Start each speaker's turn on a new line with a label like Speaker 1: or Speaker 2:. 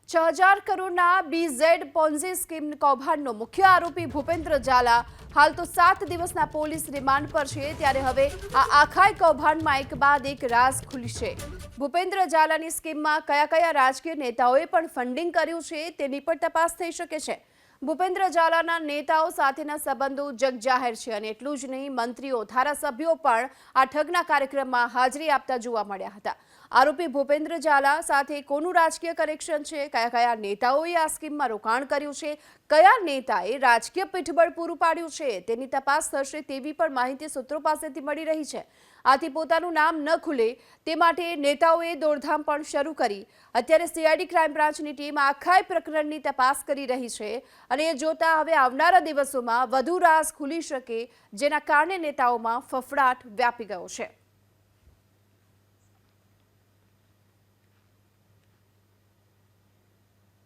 Speaker 1: 6000 કરોડના BZ Ponzi scheme કૌભાંડનો મુખ્ય આરોપી ભૂપેન્દ્ર ઝાલા હાલ તો 7 દિવસના પોલીસ રિમાન્ડ પર છે। ત્યારે હવે આ આખાય કૌભાંડમાં એક બાદ એક રાઝ ખુલશે। ભૂપેન્દ્ર ઝાલાની સ્કીમમાં કયા રાજકીય નેતાઓએ પણ ફંડિંગ કર્યું છે તેની પણ તપાસ થઈ શકે છે। ભૂપેન્દ્ર ઝાલાના નેતાઓ સાથેના સંબંધો જગજાહેર છે અને એટલું જ નહીં, મંત્રીઓ, ધારાસભ્યો પણ આ ઠગના કાર્યક્રમમાં હાજરી આપતા જોવા મળ્યા હતા। આરોપી ભૂપેન્દ્ર ઝાલા સાથે કોનું રાજકીય કનેક્શન છે, કયા નેતાઓએ આ સ્કીમમાં રોકાણ કર્યું છે, કયા નેતાએ રાજકીય પીઠબળ પૂરું પાડ્યું છે તેની તપાસ થશે તેવી પણ માહિતી સૂત્રો પાસેથી મળી રહી છે। આથી પોતાનું નામ ન ખુલે તે માટે નેતાઓએ દોડધામ પણ શરૂ કરી। અત્યારે CID ક્રાઇમ બ્રાન્ચની ટીમ આખા પ્રકરણની તપાસ કરી રહી છે અને એ જોતા હવે આવનારા દિવસોમાં વધુ રાઝ ખુલી શકે, જેના કારણે નેતાઓમાં ફફડાટ વ્યાપી ગયો છે।